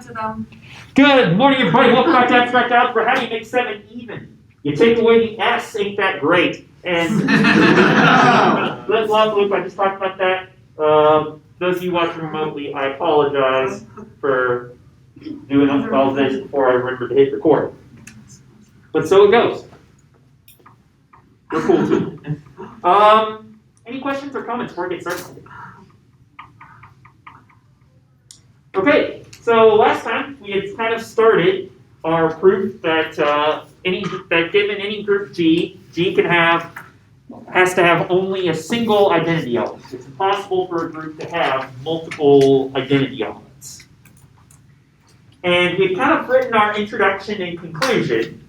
To them. Good morning, everybody. Welcome back to Abstract Algebra. How do you make 7 even? You take away the S, ain't that great? And let's look. I just talked about that. Those of you watching remotely, I apologize for doing all this before I remembered to hit record. But so it goes. We're cool too. Any questions or comments before we get started? Okay, so last time we had kind of started our proof that given any group G has to have only a single identity element. It's impossible for a group to have multiple identity elements. And we've kind of written our introduction and conclusion.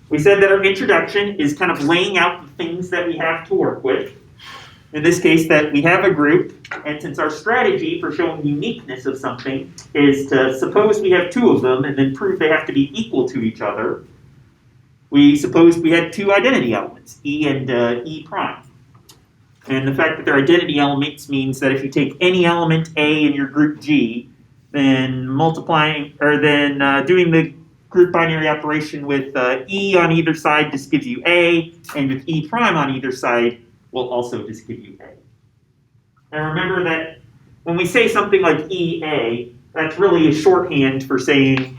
We said that our introduction is kind of laying out the things that we have to work with. In this case, that we have a group, and since our strategy for showing uniqueness of something is to suppose we have two of them and then prove they have to be equal to each other, we supposed we had two identity elements, E and E prime. And the fact that they're identity elements means that if you take any element A in your group G, then doing the group binary operation with E on either side just gives you A, and with E prime on either side will also just give you A. And remember that when we say something like EA, that's really a shorthand for saying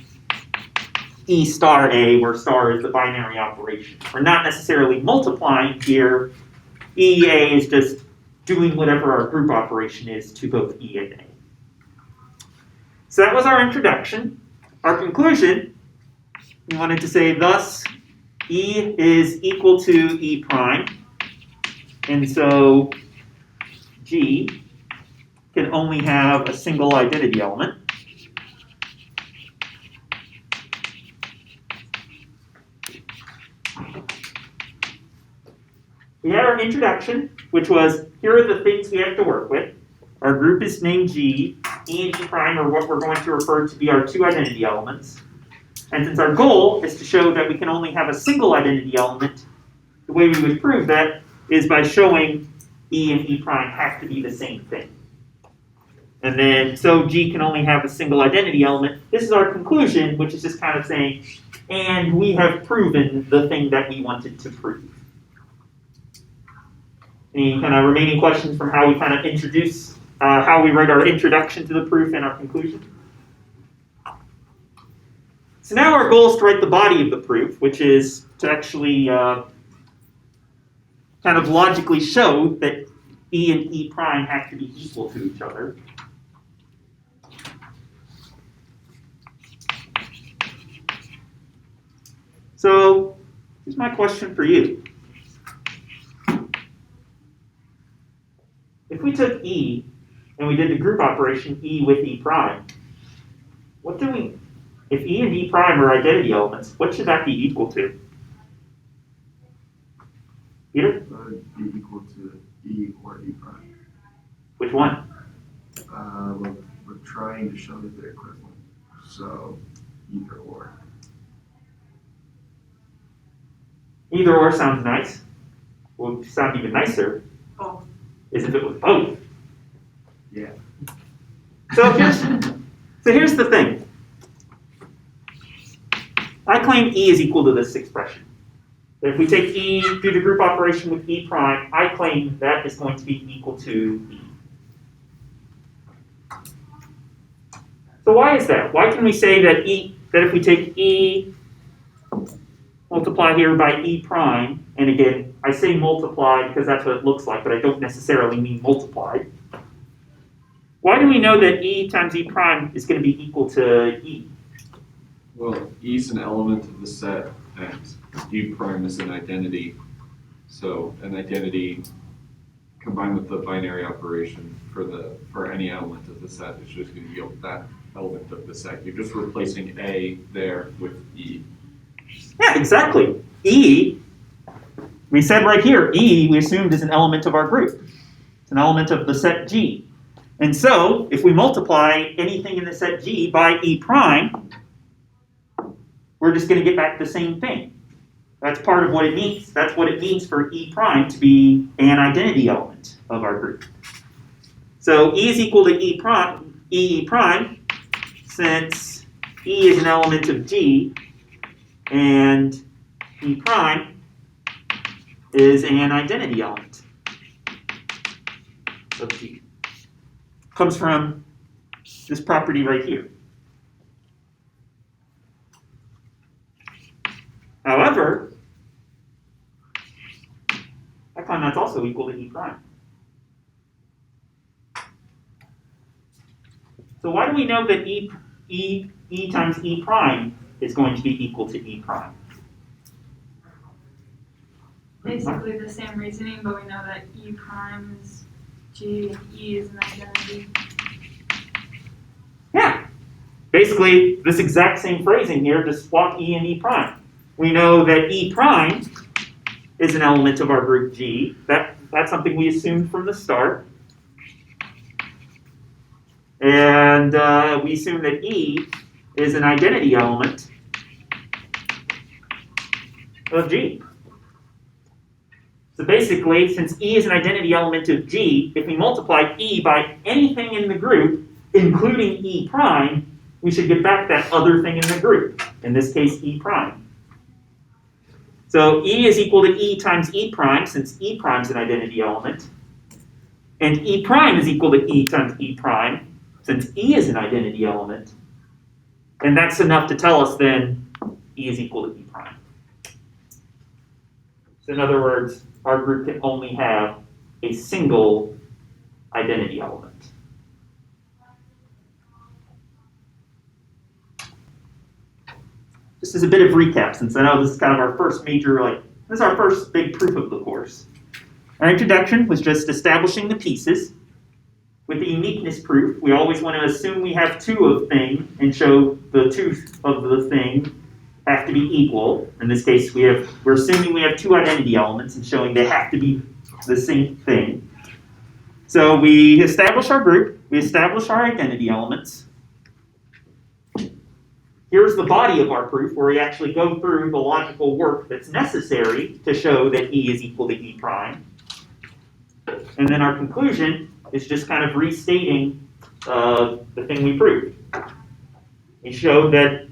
E star A, where star is the binary operation. We're not necessarily multiplying here. EA is just doing whatever our group operation is to both E and A. So that was our introduction. Our conclusion, we wanted to say thus E is equal to E prime. And so G can only have a single identity element. We had our introduction, which was, here are the things we have to work with. Our group is named G. E and G prime are what we're going to refer to be our two identity elements. And since our goal is to show that we can only have a single identity element, the way we would prove that is by showing E and E prime have to be the same thing. And then, so G can only have a single identity element. This is our conclusion, which is just kind of saying, and we have proven the thing that we wanted to prove. Any kind of remaining questions from how we kind of introduce, how we write our introduction to the proof and our conclusion? So now our goal is to write the body of the proof, which is to actually kind of logically show that E and E prime have to be equal to each other. So here's my question for you. If we took E and we did the group operation E with E prime, if E and E prime are identity elements, what should that be equal to? Peter? That would be equal to E or E prime. Which one? We're trying to show that they're equivalent, so either or. Either or sounds nice. Would sound even nicer Both. is if it was both. Yeah. So here's the thing. I claim E is equal to this expression. If we take E, do the group operation with E prime, I claim that is going to be equal to E. So why is that? Why can we say that if we take E, multiply here by E prime, and again, I say multiply because that's what it looks like, but I don't necessarily mean multiply. Why do we know that E times E prime is going to be equal to E? Well, E is an element of the set, and E prime is an identity. So an identity combined with the binary operation for any element of the set is just going to yield that element of the set. You're just replacing A there with E. Yeah, exactly. E, we said right here, E we assumed is an element of our group. It's an element of the set G. And so, if we multiply anything in the set G by E prime, we're just going to get back the same thing. That's part of what it means. That's what it means for E prime to be an identity element of our group. So E is equal to E prime. since E is an element of G and E prime is an identity element of G. Comes from this property right here. However, I find that's also equal to E prime. So why do we know that E times E prime is going to be equal to E prime? Basically the same reasoning, but we know that E prime is G and E is an identity. Yeah. Basically, this exact same phrasing here, just swap E and E prime. We know that E prime is an element of our group G. That's something we assumed from the start. And we assume that E is an identity element of G. So basically, since E is an identity element of G, if we multiply E by anything in the group, including E prime, we should get back that other thing in the group, in this case E prime. So E is equal to E times E prime, since E prime is an identity element. And E prime is equal to E times E prime, since E is an identity element. And that's enough to tell us then E is equal to E prime. So in other words, our group can only have a single identity element. Just as a bit of recap, since I know this is kind of our first major, this is our first big proof of the course. Our introduction was just establishing the pieces. With the uniqueness proof, we always want to assume we have two of thing and show the two of the thing have to be equal. In this case, we're assuming we have two identity elements and showing they have to be the same thing. So we establish our group, we establish our identity elements. Here's the body of our proof where we actually go through the logical work that's necessary to show that E is equal to E prime. And then our conclusion is just kind of restating the thing we proved. We showed that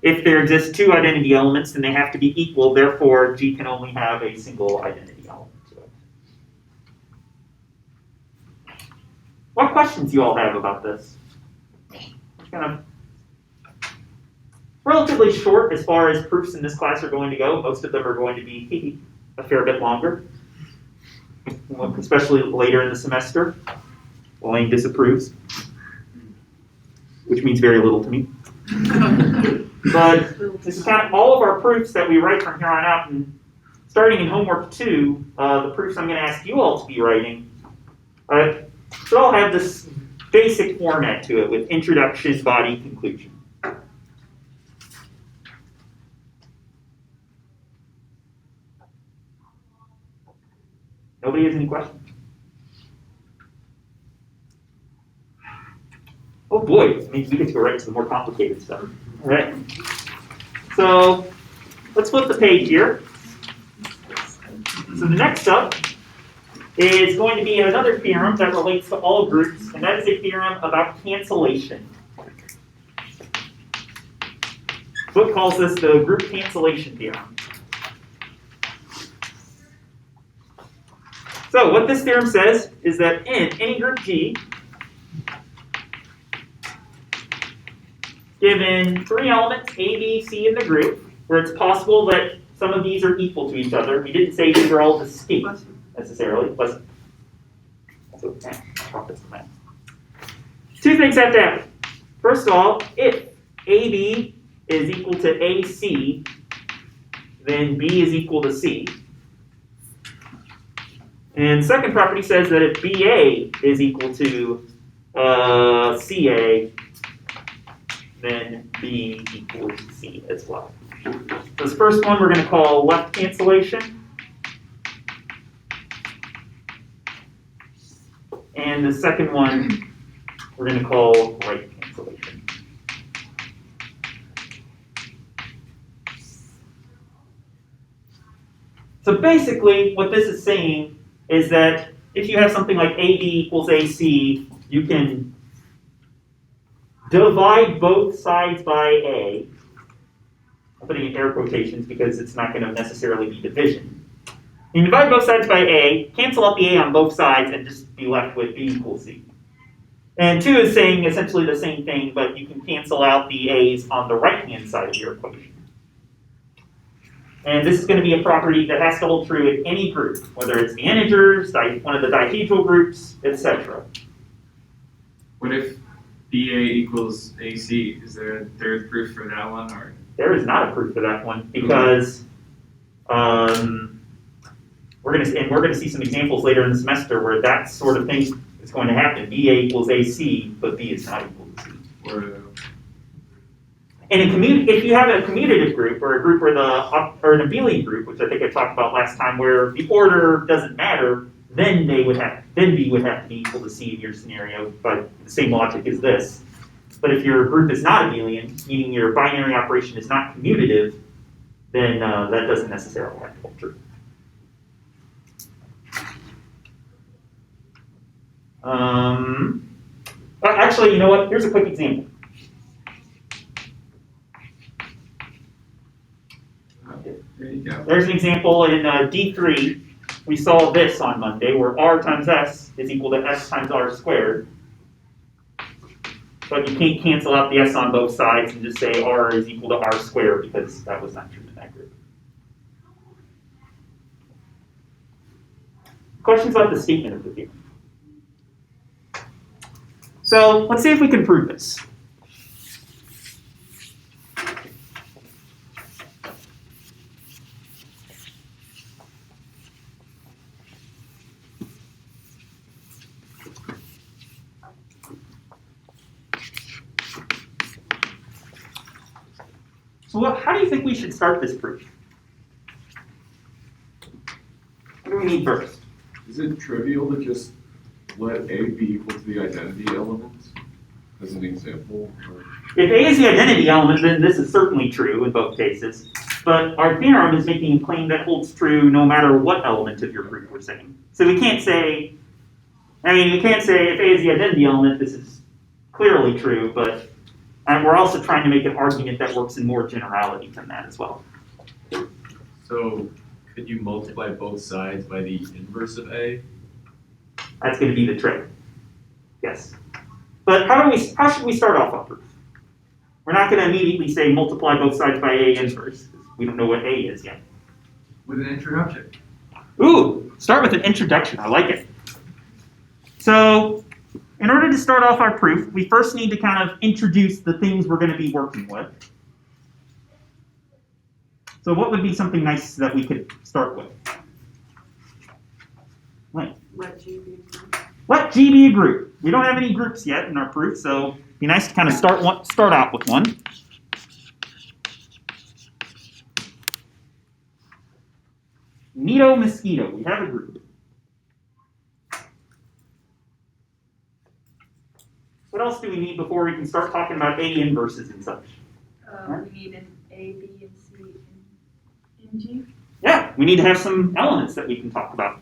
if there exist two identity elements, then they have to be equal, therefore G can only have a single identity element to it. What questions do you all have about this? It's kind of relatively short as far as proofs in this class are going to go. Most of them are going to be a fair bit longer, especially later in the semester. Elaine disapproves, which means very little to me. But this is kind of all of our proofs that we write from here on out. And starting in homework 2, the proofs I'm going to ask you all to be writing should all have this basic format to it with introduction, body, conclusion. Nobody has any questions? Oh boy, it means we get to go right to the more complicated stuff. All right. So let's flip the page here. So the next up is going to be another theorem that relates to all groups, and that is a theorem about cancellation. The book calls this the group cancellation theorem. So what this theorem says is that in any group G, given three elements, A, B, C in the group, where it's possible that some of these are equal to each other. We didn't say these are all distinct necessarily. Two things have to happen. First of all, if AB is equal to AC, then B is equal to C. And the second property says that if BA is equal to CA, then B equals C as well. So this first one we're going to call left cancellation. And the second one we're going to call right cancellation. So basically what this is saying is that if you have something like AB equals AC, you can divide both sides by A. I'm putting in air quotations because it's not going to necessarily be division. You divide both sides by A, cancel out the A on both sides, and just be left with B equals C. And 2 is saying essentially the same thing, but you can cancel out the A's on the right-hand side of your equation. And this is going to be a property that has to hold true in any group, whether it's the integers, one of the dihedral groups, etc. What if BA equals AC? Is there a third proof for that one, or? There is not a proof for that one because we're going to see some examples later in the semester where that sort of thing is going to happen. BA equals AC, but B is not equal to C. And if you have a commutative group or a group or an abelian group, which I think I talked about last time, where the order doesn't matter, then B would have to be equal to C in your scenario, but the same logic as this. But if your group is not abelian, meaning your binary operation is not commutative, then that doesn't necessarily have to hold true. Actually, you know what? Here's a quick example. There you go. There's an example in D3. We saw this on Monday, where R times S is equal to S times R squared. But you can't cancel out the S on both sides and just say R is equal to R squared because that was not true in that group. Questions about the statement of the theorem? So let's see if we can prove this. So how do you think we should start this proof? What do we need first? Is it trivial to just let A be equal to the identity element as an example? Or? If A is the identity element, then this is certainly true in both cases. But our theorem is making a claim that holds true no matter what element of your group we're saying. So we can't say, we can't say if A is the identity element, this is clearly true, but we're also trying to make an argument that works in more generality than that as well. So could you multiply both sides by the inverse of A? That's going to be the trick. Yes. But how should we start off our proof? We're not going to immediately say multiply both sides by A inverse, because we don't know what A is yet. With an introduction. Ooh, start with an introduction. I like it. So, in order to start off our proof, we first need to kind of introduce the things we're going to be working with. So what would be something nice that we could start with? Right. Let G be a group. Let G be a group. We don't have any groups yet in our proof, so it'd be nice to kind of start out with one. Neato mosquito. We have a group. What else do we need before we can start talking about A inverses and such? We need an A, B, and C in G. Yeah, we need to have some elements that we can talk about.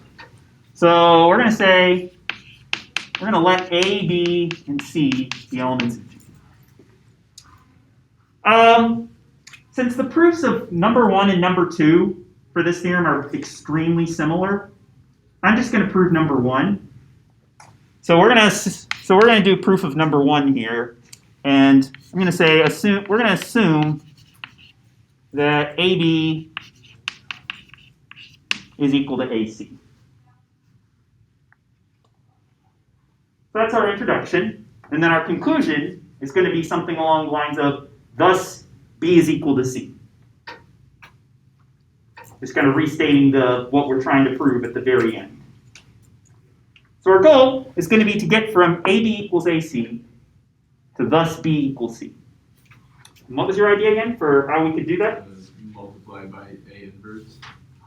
So we're going to say, we're going to let A, B, and C be elements of G. Since the proofs of number 1 and number 2 for this theorem are extremely similar, I'm just going to prove number 1. So we're going to do proof of number 1 here, and I'm going to say we're going to assume that AB is equal to AC. So that's our introduction, and then our conclusion is going to be something along the lines of, thus B is equal to C. Just kind of restating what we're trying to prove at the very end. So our goal is going to be to get from AB equals AC to thus B equals C. And what was your idea again for how we could do that? Multiply by A inverse.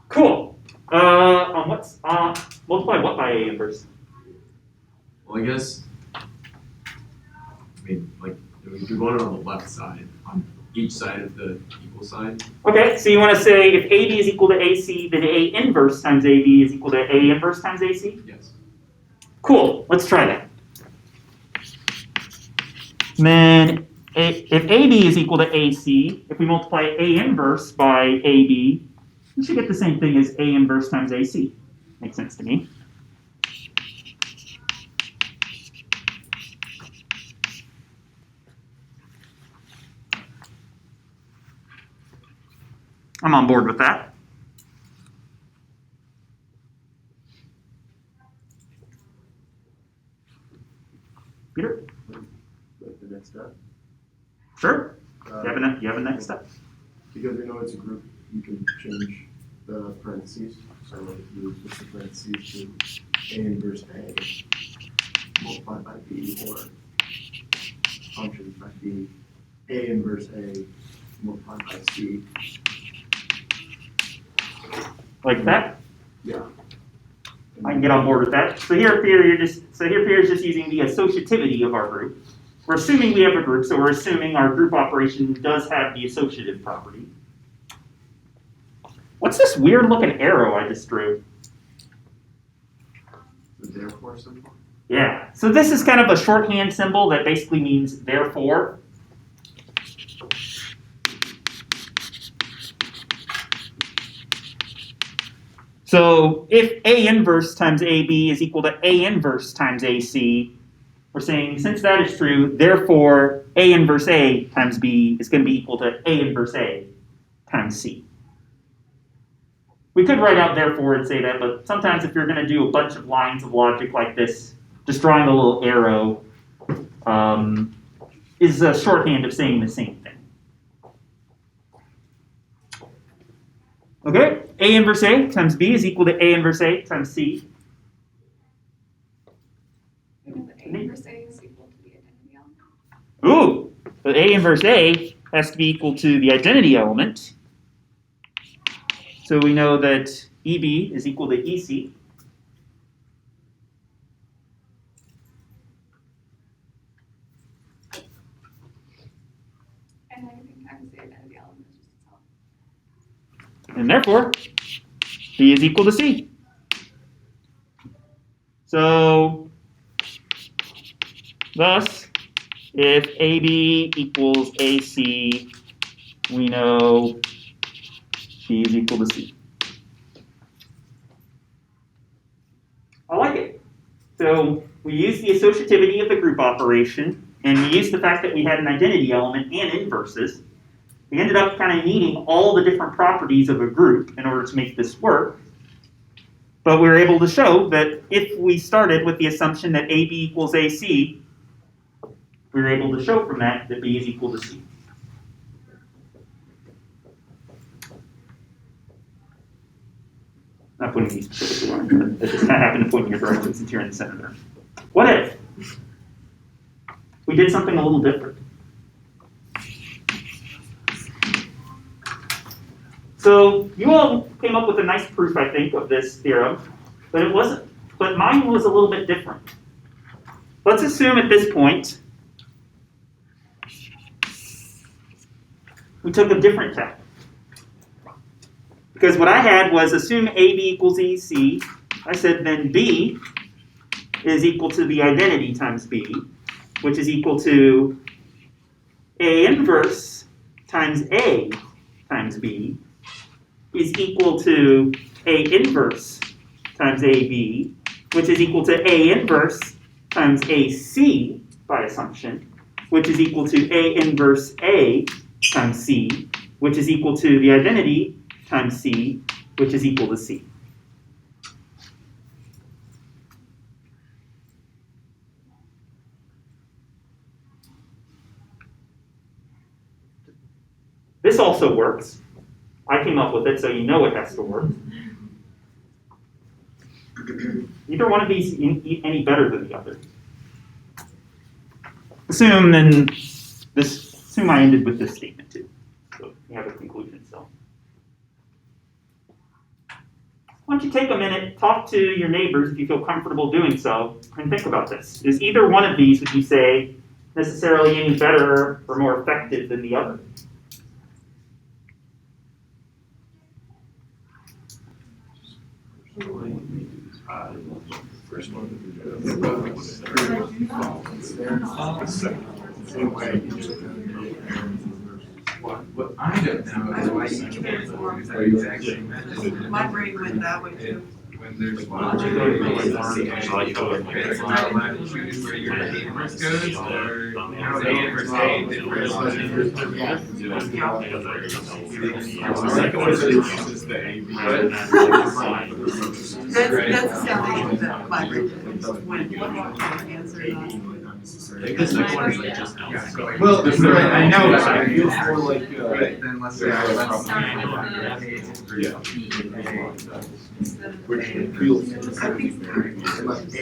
Cool. Multiply what by A inverse? Well, I guess, we want it on the left side, on each side of the equal sign. Okay, so you want to say if AB is equal to AC, then A inverse times AB is equal to A inverse times AC? Yes. Cool, let's try that. then if AB is equal to AC, if we multiply A inverse by AB, we should get the same thing as A inverse times AC. Makes sense to me. I'm on board with that. Peter? Like the next step. Sure. Uh, You have a next step. Because we know it's a group, you can change the parentheses. So if you switch the parentheses to A inverse A multiplied by B, or functions by B, A inverse A multiplied by C. Like that? Yeah. I can get on board with that. So here Pierre is just using the associativity of our group. We're assuming we have a group, so we're assuming our group operation does have the associative property. What's this weird looking arrow I just drew? The therefore symbol. Yeah, so this is kind of a shorthand symbol that basically means therefore. So if A inverse times AB is equal to A inverse times AC, we're saying since that is true, therefore A inverse A times B is going to be equal to A inverse A times C. We could write out therefore and say that, but sometimes if you're going to do a bunch of lines of logic like this, just drawing a little arrow is a shorthand of saying the same thing. Okay, A inverse A times B is equal to A inverse A times C. The A inverse A is equal to the identity element. Ooh, but A inverse A has to be equal to the identity element. So we know that EB is equal to EC. And anything times the identity element is just itself. And therefore, B is equal to C. So, thus, if AB equals AC, we know B is equal to C. I like it. So, we use the associativity of the group operation, and we use the fact that we had an identity element and inverses. We ended up kind of needing all the different properties of a group in order to make this work. But we were able to show that if we started with the assumption that AB equals AC, we were able to show from that B is equal to C. Not pointing these specifically on, but it just kind of happened to point in your direction since you're in the center there. What if we did something a little different? So you all came up with a nice proof, I think, of this theorem, but mine was a little bit different. Let's assume at this point we took a different tack. Because what I had was assume AB equals EC. I said then B is equal to the identity times B, which is equal to A inverse times A times B is equal to A inverse times AB, which is equal to A inverse times AC by assumption, which is equal to A inverse A times C, which is equal to the identity times C, which is equal to C. This also works. I came up with it, so you know it has to work. Either one of these any better than the other. Assume I ended with this statement too. So you have a conclusion still. Why don't you take a minute, talk to your neighbors if you feel comfortable doing so, and think about this. Is either one of these, would you say, necessarily any better or more effective than the other? First one. Same way. You just What I don't know is why you can't use that exact same method. My brain went that way too. When there's one. Logic. It's not allowed to choose where your A inverse goes, or how A inverse A different. Yeah. The second one uses the AB. That's the foundation that my brain did. When answer This next one is like just outside. Well, right, I know that. It feels more like, Right, then let's say, let's which feels. Like ABA,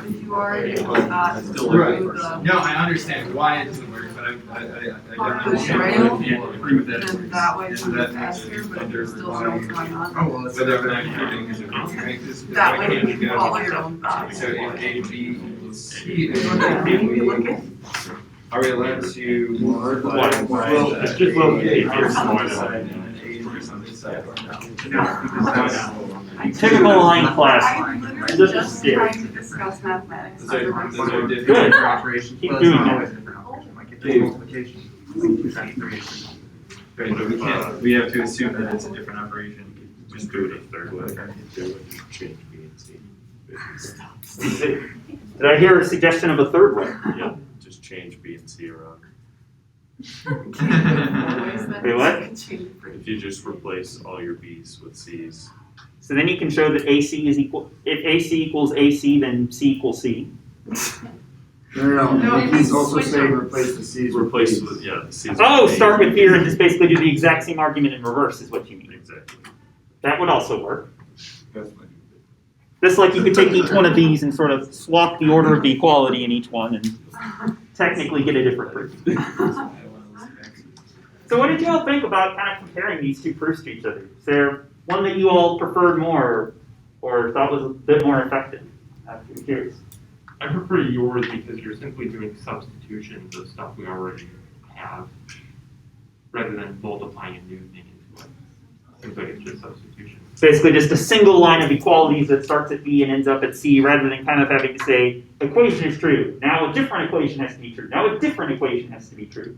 if you already got Still through No, the I understand why it doesn't work, but I don't understand trail, why we can't prove that. then that way And you that can faster, but if you still know what's going on. Oh, well, it's whether I'm not proving is a consequence. That way you can follow your own thoughts. So if A, B equals C, Look at are we allowed to multiply Well, by it's just well, A yeah, first on yeah. this side and then A first on this side? No, because that's. Typical line class. I'm This literally is just scary. trying to discuss mathematics. Those are Good. different operations. Keep Well, doing it's not that. always different operations. Like if there's multiplication, it's like 2 times 3 is 3. Right, but we can't, we have to assume that it's a different operation. Just do it a third way. Okay. Do it, change B and C. Did I hear a suggestion of a third way? Yeah, just change B and C around. Wait, what? If you just replace all your B's with C's. So then you can show that AC is equal, if AC equals AC, then C equals C. No, you he's can also switch saying them. replace the C's Replace B's. with, yeah, the C's. Oh, with start B's. with here and just basically do the exact same argument in reverse is what you mean. Exactly. That would also work. That's my. Just like you could take each one of these and sort of swap the order of the equality in each one and technically get a different proof. So what did you all think about kind of comparing these two proofs to each other? Is there one that you all preferred more or thought was a bit more effective? I'm curious. I prefer yours because you're simply doing substitutions of stuff we already have, rather than multiplying a new thing into it. Seems like it's just substitution. Basically just a single line of equalities that starts at B and ends up at C, rather than kind of having to say, equation is true. Now a different equation has to be true. Now a different equation has to be true.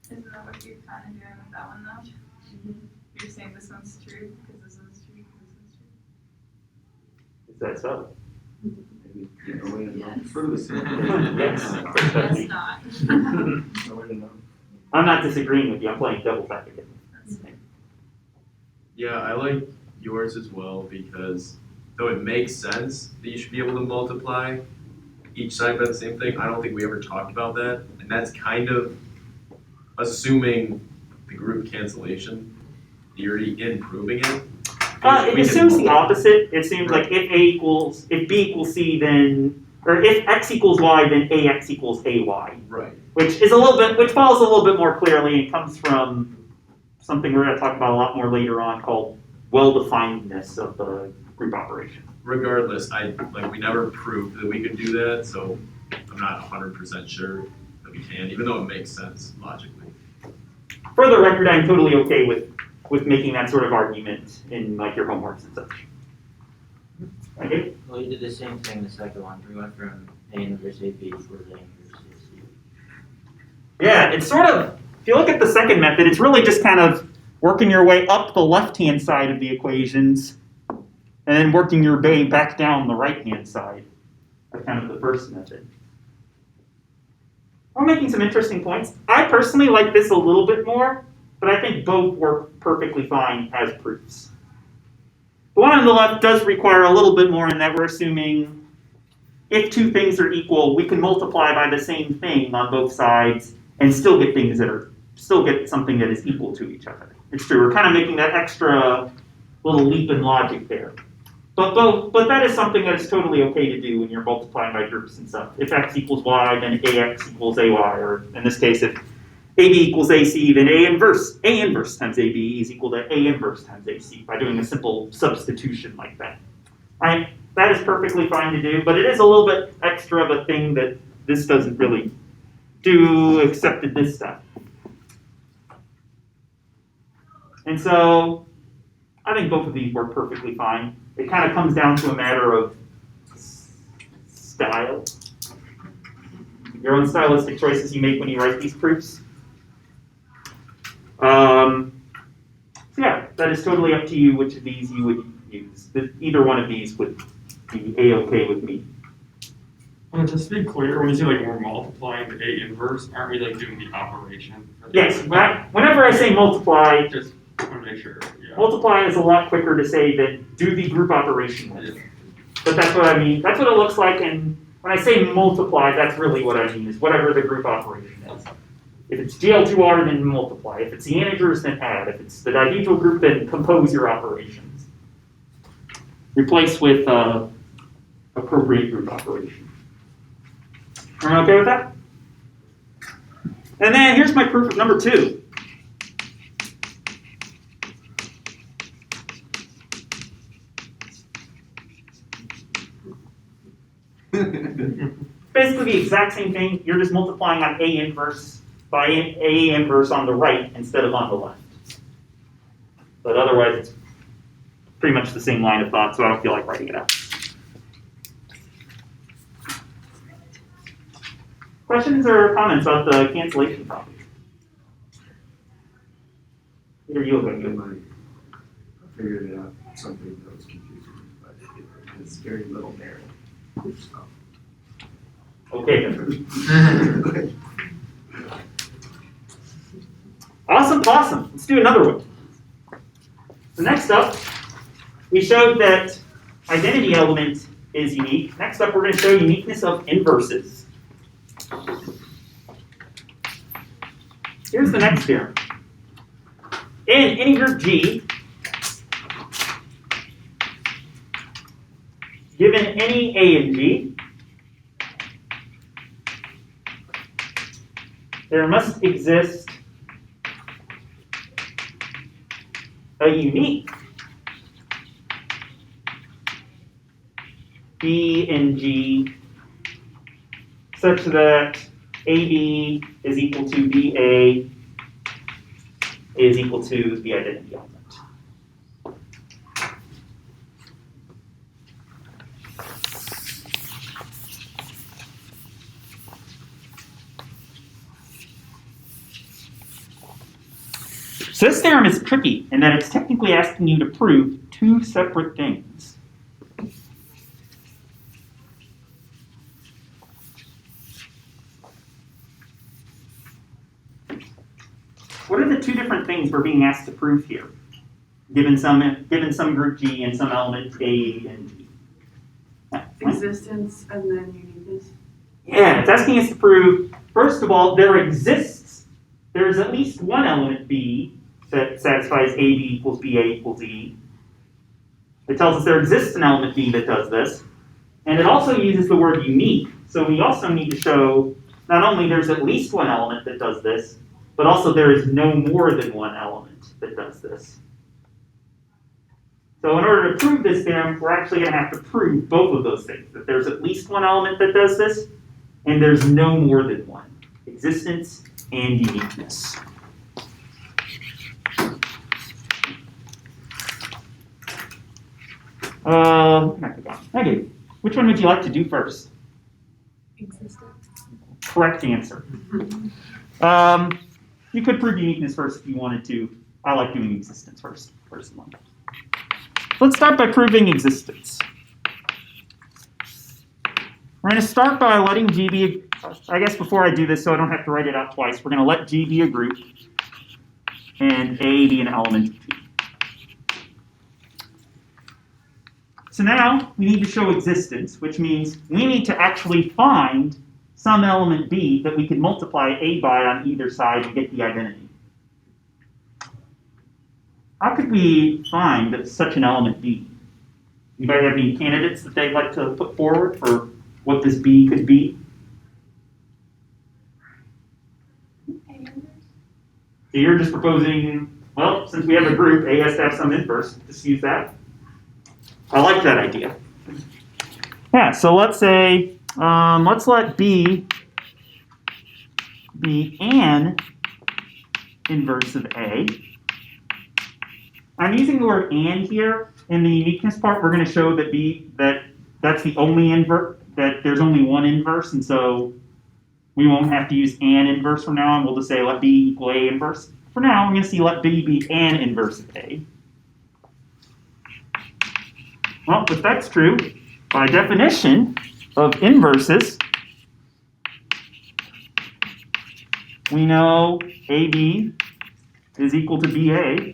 Isn't that what you're kind of doing with that one though? You're saying this one's true because this one's true because this one's true. Is that so? Yes. Sort of the same. Yes. It's not. No way to know. I'm not disagreeing with you. I'm playing devil's advocate. That's fair. Yeah, I like yours as well because though it makes sense that you should be able to multiply each side by the same thing, I don't think we ever talked about that. And that's kind of assuming the group cancellation theory in proving it. It We can assumes the multiply- opposite. It seems like if B equals C, then, or if X equals Y, then AX equals AY, Right. which follows a little bit more clearly and comes from something we're going to talk about a lot more later on called well-definedness of the group operation. Regardless, we never proved that we could do that, so I'm not 100% sure that we can, even though it makes sense logically. For the record, I'm totally okay with making that sort of argument in like your homeworks and such. Okay? Well, you did the same thing the second one. We went from A inverse AB equals A inverse AC. Yeah, it's sort of, if you look at the second method, it's really just kind of working your way up the left-hand side of the equations and then working your way back down the right-hand side. That's kind of the first method. We're making some interesting points. I personally like this a little bit more, but I think both work perfectly fine as proofs. The one on the left does require a little bit more in that we're assuming if two things are equal, we can multiply by the same thing on both sides and still get something that is equal to each other. It's true, we're kind of making that extra little leap in logic there. But that is something that is totally okay to do when you're multiplying by groups and stuff. If X equals Y, then AX equals AY, or in this case, if AB equals AC, then A inverse times AB is equal to A inverse times AC by doing a simple substitution like that. That is perfectly fine to do, but it is a little bit extra of a thing that this doesn't really do except at this step. And so I think both of these work perfectly fine. It kind of comes down to a matter of style. your own stylistic choices you make when you write these proofs. So yeah, that is totally up to you which of these you would use. Either one of these would be A-okay with me. Well, just to be clear, when you say like we're multiplying the A inverse, aren't we like doing the operation? Yes, whenever I say multiply, Just want to make sure, yeah. multiply is a lot quicker to say than do the group operation with. Yeah. But that's what I mean. That's what it looks like. And when I say multiply, that's really what I mean, is whatever the group operation is. If it's GL2R, then multiply. If it's the integers, then add. If it's the dihedral group, then compose your operations. Replace with appropriate group operation. Everyone okay with that? And then here's my proof of number 2. Basically the exact same thing. You're just multiplying on A inverse by A inverse on the right instead of on the left. But otherwise it's pretty much the same line of thought, so I don't feel like writing it out. Questions or comments about the cancellation property? Either you or you. I figured it out, something that was confusing, but it's very little narrative. Okay. Awesome. Let's do another one. So next up, we showed that identity element is unique. Next up, we're going to show uniqueness of inverses. Here's the next theorem. In any group G, given any A and G, there must exist a unique B and G such that AB is equal to BA is equal to the identity element. So this theorem is tricky in that it's technically asking you to prove 2 separate things. What are the 2 different things we're being asked to prove here, given some group G and some element A and G? Existence and then uniqueness. Yeah, it's asking us to prove, first of all, there's at least one element B that satisfies AB equals BA equals E. It tells us there exists an element B that does this. And it also uses the word unique. So we also need to show not only there's at least one element that does this, but also there is no more than one element that does this. So in order to prove this theorem, we're actually going to have to prove both of those things, that there's at least one element that does this, and there's no more than one. Existence and uniqueness. Okay, which one would you like to do first? Existence. Correct answer. You could prove uniqueness first if you wanted to. I like doing existence first, personally. Let's start by proving existence. We're going to start by letting G be, I guess before I do this so I don't have to write it out twice, we're going to let G be a group and A be an element of G. So now we need to show existence, which means we need to actually find some element B that we can multiply A by on either side and get the identity. How could we find such an element B? Anybody have any candidates that they'd like to put forward for what this B could be? So you're just proposing, well, since we have a group, A has to have some inverse. Just use that. I like that idea. Yeah, so let's say, let's let B be an inverse of A. I'm using the word and here. In the uniqueness part, we're going to show that that's the only inverse, that there's only one inverse, and so We won't have to use an inverse from now on. We'll just say let B equal A inverse. For now, I'm going to see let B be an inverse of A. Well, if that's true, by definition of inverses, we know AB is equal to BA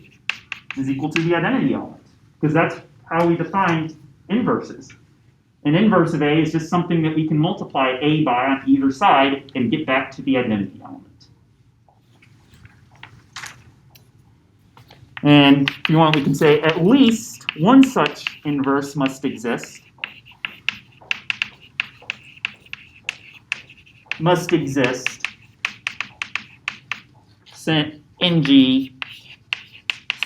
is equal to the identity element, because that's how we define inverses. An inverse of A is just something that we can multiply A by on either side and get back to the identity element. And if you want, we can say at least one such inverse must exist. In G,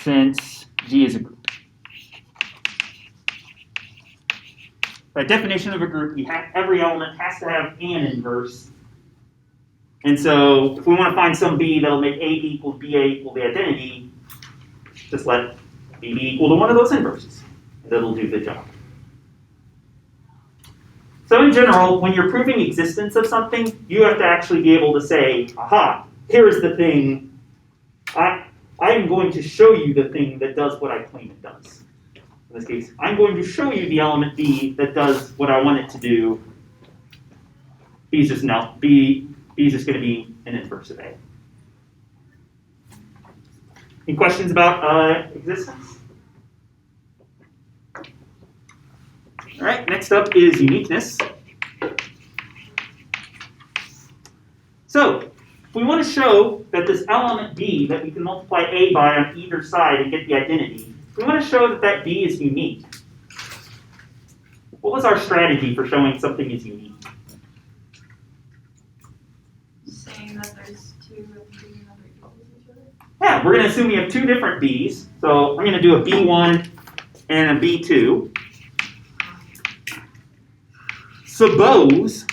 since G is a group. By definition of a group, every element has to have an inverse. And so if we want to find some B that'll make A equal to BA equal the identity, just let B be equal to one of those inverses. And that'll do the job. So in general, when you're proving existence of something, you have to actually be able to say, aha, here's the thing. I am going to show you the thing that does what I claim it does. In this case, I'm going to show you the element B that does what I want it to do. B is just going to be an inverse of A. Any questions about existence? All right, next up is uniqueness. So, if we want to show that this element B that we can multiply A by on either side and get the identity, we want to show that that B is unique. What was our strategy for showing something is unique? Saying that there's two and treating them equal to each other. Yeah, we're going to assume we have two different B's. So I'm going to do a B1 and a B2. Suppose,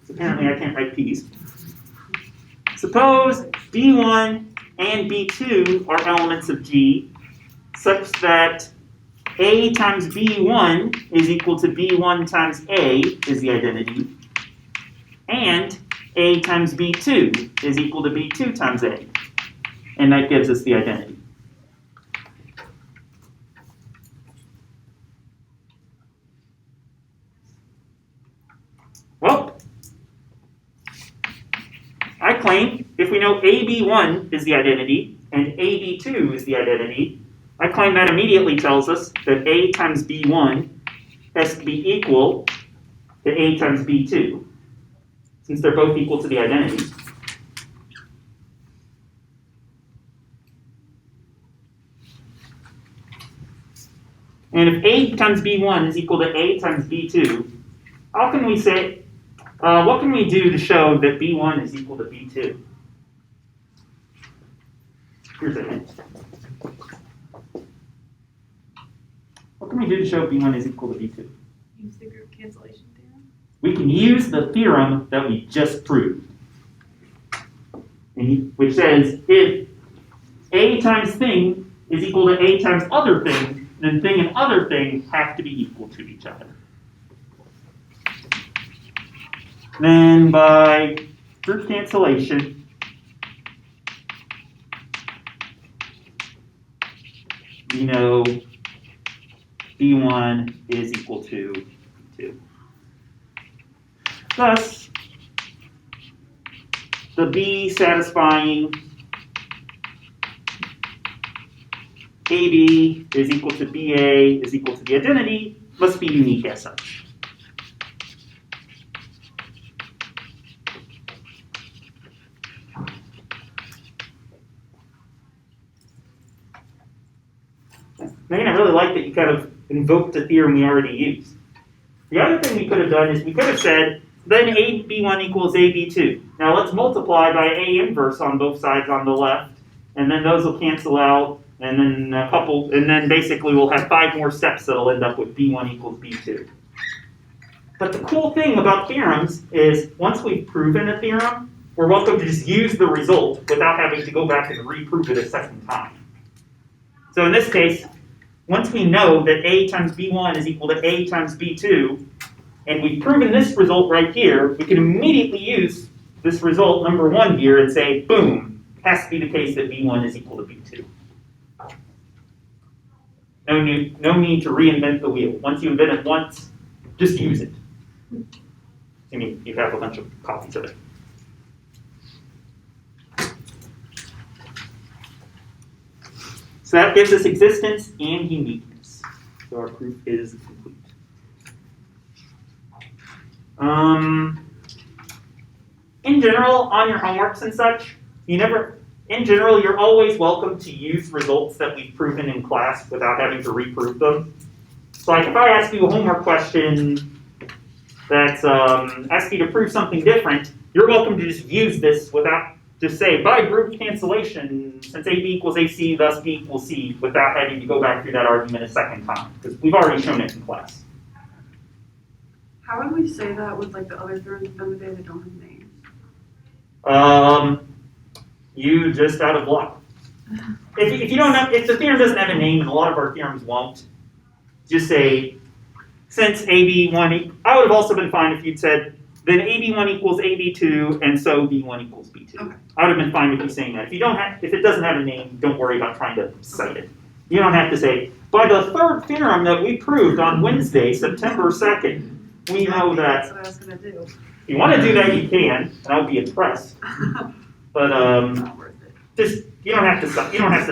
apparently I can't write P's. Suppose B1 and B2 are elements of G such that A times B1 is equal to B1 times A is the identity, and A times B2 is equal to B2 times A, and that gives us the identity. Well, I claim if we know AB1 is the identity and AB2 is the identity, I claim that immediately tells us that A times B1 has to be equal to A times B2, since they're both equal to the identity. And if A times B1 is equal to A times B2, how can we say, what can we do to show that B1 is equal to B2? Here's a hint. What can we do to show B1 is equal to B2? Use the group cancellation theorem. We can use the theorem that we just proved, which says if A times thing is equal to A times other thing, then thing and other thing have to be equal to each other. Then by group cancellation, we know B1 is equal to 2. Thus, the B satisfying AB is equal to BA is equal to the identity must be unique as such. Again, I really like that you kind of invoked the theorem we already used. The other thing we could have done is we could have said, then AB1 equals AB2. Now let's multiply by A inverse on both sides on the left, and then those will cancel out, and then and then basically we'll have 5 more steps that'll end up with B1 equals B2. But the cool thing about theorems is once we've proven a theorem, we're welcome to just use the result without having to go back and reprove it a second time. So in this case, once we know that A times B1 is equal to A times B2, and we've proven this result right here, we can immediately use this result, number 1 here, and say, boom, has to be the case that B1 is equal to B2. No need to reinvent the wheel. Once you invent it once, just use it. I mean, you have a bunch of copies of it. So that gives us existence and uniqueness. So our proof is complete. In general, on your homeworks and such, in general, you're always welcome to use results that we've proven in class without having to reprove them. So like if I ask you a homework question that's asks you to prove something different, you're welcome to just use this without, just say, by group cancellation, since AB equals AC, thus B equals C, without having to go back through that argument a second time, because we've already shown it in class. How would we say that with like the other theorems of the day that don't have names? You just out of luck. If you don't have, if the theorem doesn't have a name, and a lot of our theorems won't, just say, since AB1, I would have also been fine if you'd said, then AB1 equals AB2, and so B1 equals B2. Okay. I would have been fine with you saying that. If it doesn't have a name, don't worry about trying to cite it. You don't have to say, by the third theorem that we proved on Wednesday, September 2nd, we know that. That's what I was gonna do. If you want to do that, you can, and I'll be impressed. But Not worth it. just you don't have to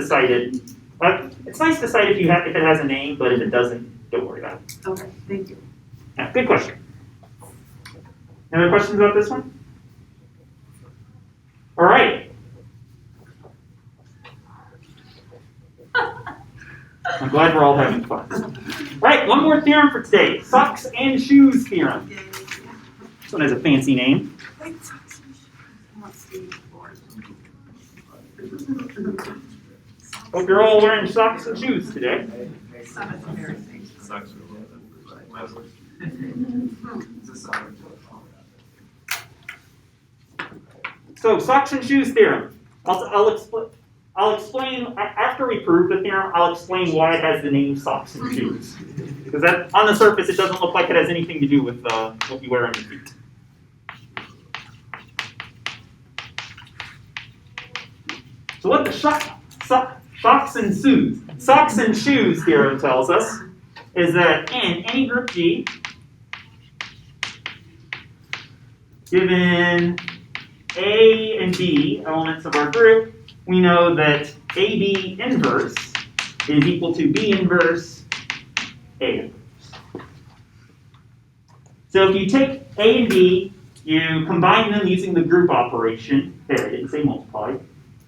cite it. But it's nice to cite if it has a name, but if it doesn't, don't worry about it. Okay, thank you. Yeah, good question. Any other questions about this one? All right. I'm glad we're all having fun. All right, one more theorem for today. Socks and shoes theorem. Yay. This one has a fancy name. Wait, socks and shoes. I want to see before. Hope you're all wearing socks and shoes today. Some is embarrassing. Sucks. So socks and shoes theorem. I'll explain after we prove the theorem. I'll explain why it has the name socks and shoes. Because that on the surface, it doesn't look like it has anything to do with what you wear on your feet. So what the socks and shoes theorem tells us is that in any group G, given A and B elements of our group, we know that AB inverse is equal to B inverse A inverse. So if you take A and B, you combine them using the group operation. There, I didn't say multiply.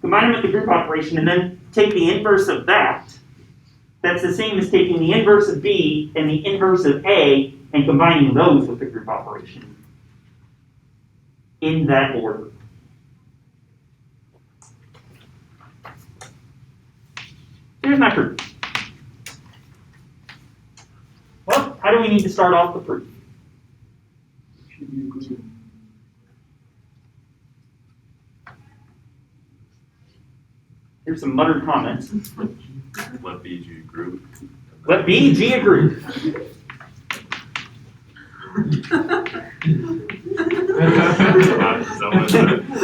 Combine them with the group operation and then take the inverse of that. That's the same as taking the inverse of B and the inverse of A and combining those with the group operation in that order. Here's my proof. Well, how do we need to start off the proof? Here's some muttered comments. Let B G group. Let B G a group.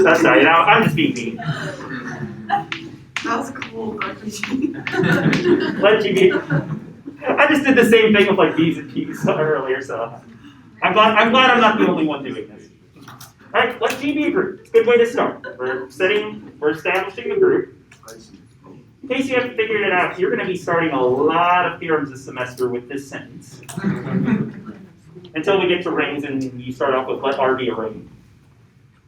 That's right. I'm just being mean. That was cool, Dr. G. Let G be. I just did the same thing with like B's and P's earlier, so I'm glad I'm not the only one doing this. All right, let G be a group. It's a good way to start. We're establishing the group. In case you haven't figured it out, you're going to be starting a lot of theorems this semester with this sentence. Until we get to rings and you start off with let R be a ring.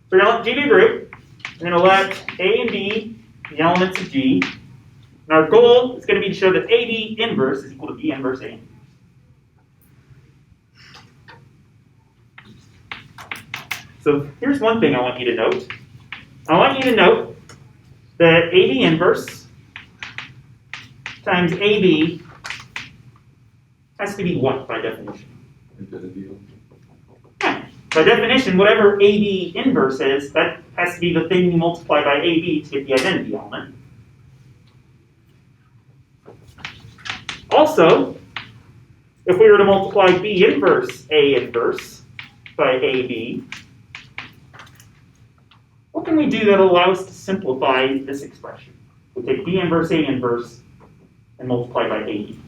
So we're going to let G be a group. We're going to let A and B be the elements of G. And our goal is going to be to show that AB inverse is equal to B inverse A. So here's one thing I want you to note. I want you to note that AB inverse times AB has to be what by definition? Yeah. By definition, whatever AB inverse is, that has to be the thing you multiply by AB to get the identity element. Also, if we were to multiply B inverse A inverse by AB, can we do that allows us to simplify this expression? We take B inverse A inverse and multiply by AB.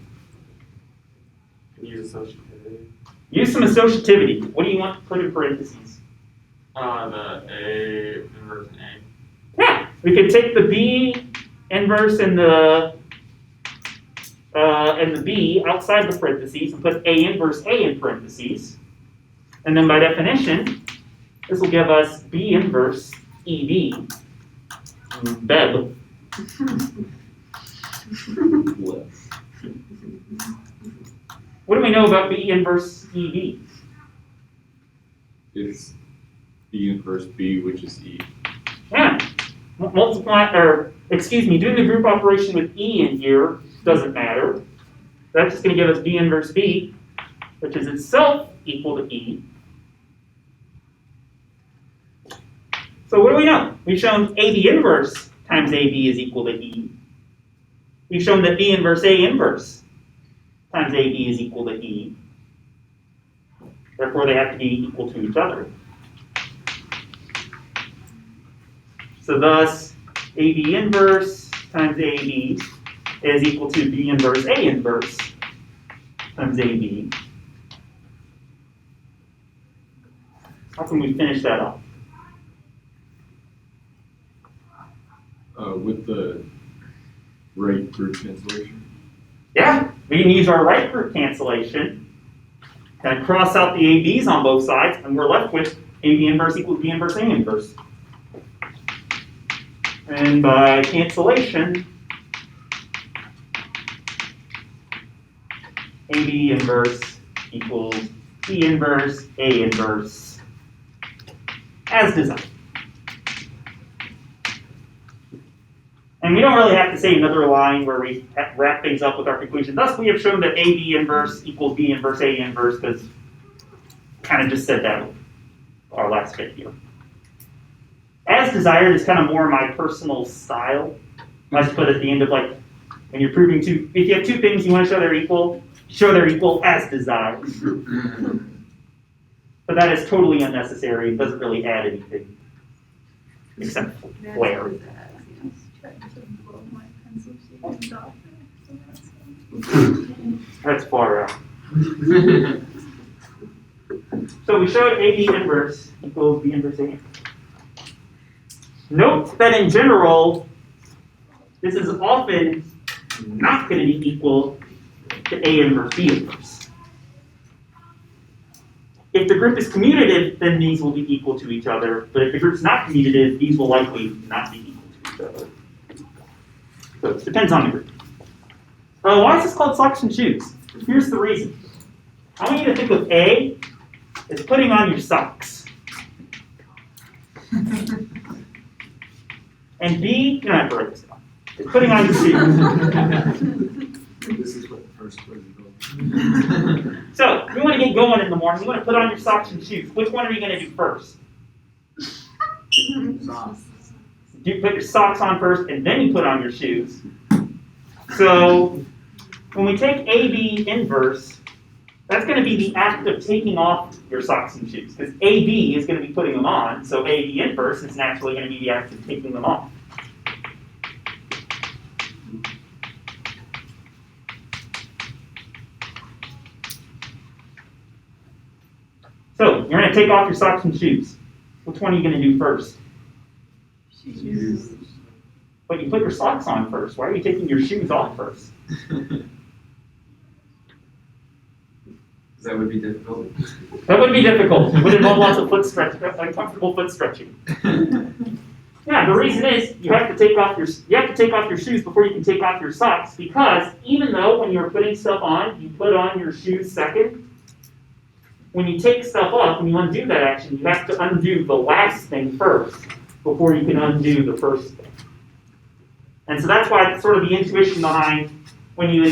Use associativity. Use some associativity. What do you want to put in parentheses? The A inverse A. Yeah, we could take the B inverse and the B outside the parentheses and put A inverse A in parentheses. And then by definition, this will give us B inverse EB. Beb. What do we know about B inverse EB? It's B inverse B, which is E. Yeah. Doing the group operation with E in here doesn't matter. That's just going to give us B inverse B, which is itself equal to E. So what do we know? We've shown AB inverse times AB is equal to E. We've shown that B inverse A inverse times AB is equal to E. Therefore, they have to be equal to each other. So thus, AB inverse times AB is equal to B inverse A inverse times AB. How can we finish that off? With the right group cancellation. Yeah, we can use our right group cancellation, kind of cross out the ABs on both sides, and we're left with AB inverse equals B inverse A inverse. And by cancellation, AB inverse equals B inverse A inverse as designed. And we don't really have to say another line where we wrap things up with our conclusion. Thus, we have shown that AB inverse equals B inverse A inverse because kind of just said that with our last bit here. As desired is kind of more my personal style. I just put at the end of like, when you're proving two, if you have two things you want to show they're equal as desired. But that is totally unnecessary. It doesn't really add anything except flair. That's far out. So we showed AB inverse equals B inverse A. Note that in general, this is often not going to be equal to A inverse B inverse. If the group is commutative, then these will be equal to each other. But if the group's not commutative, these will likely not be equal to each other. So it depends on the group. Why is this called socks and shoes? Here's the reason. I want you to think of A as putting on your socks. And B, you're not breaking stuff. It's putting on your shoes. This is what the first word is. So, you want to get going in the morning, you want to put on your socks and shoes. Which one are you going to do first? Socks. You put your socks on first, and then you put on your shoes. So, when we take AB inverse, that's going to be the act of taking off your socks and shoes. Because AB is going to be putting them on, so AB inverse is naturally going to be the act of taking them off. So, you're going to take off your socks and shoes. Which one are you going to do first? Shoes. But you put your socks on first. Why are you taking your shoes off first? That would be difficult. That would be difficult. It would involve lots of foot stretch, uncomfortable foot stretching. Yeah, the reason is you have to take off your shoes before you can take off your socks, because even though when you're putting stuff on, you put on your shoes second, when you take stuff off, when you undo that action, you have to undo the last thing first before you can undo the first thing. And so that's why it's sort of the intuition behind when you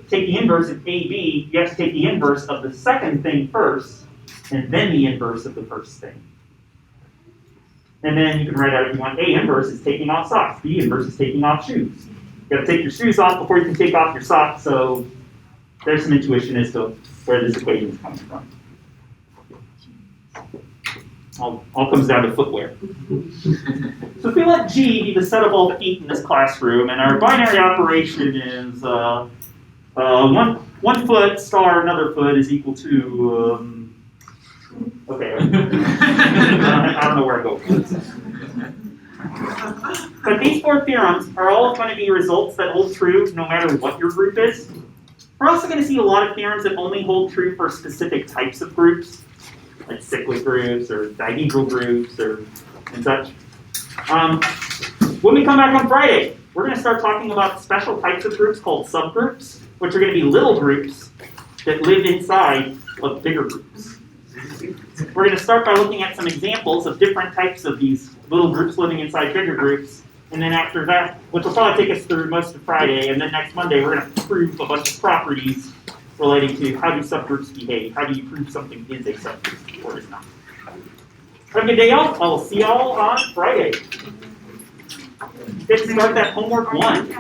take the inverse of AB, you have to take the inverse of the second thing first, and then the inverse of the first thing. And then you can write out if you want A inverse is taking off socks, B inverse is taking off shoes. You got to take your shoes off before you can take off your socks, so there's some intuition as to where this equation is coming from. all comes down to footwear. So if we let G be the set of all feet in this classroom, and our binary operation is 1 foot star another foot is equal to, okay, I don't know where I go with this. But these 4 theorems are all going to be results that hold true no matter what your group is. We're also going to see a lot of theorems that only hold true for specific types of groups, like cyclic groups or dihedral groups and such. When we come back on Friday, we're going to start talking about special types of groups called subgroups, which are going to be little groups that live inside of bigger groups. We're going to start by looking at some examples of different types of these little groups living inside bigger groups. And then after that, which will probably take us through most of Friday, and then next Monday we're going to prove a bunch of properties relating to how do subgroups behave, how do you prove something is a subgroup or is not. Have a good day, y'all. I will see y'all on Friday. Let's start that homework 1.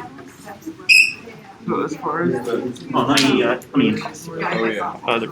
So as far as the Oh, let me Yeah, I saw. other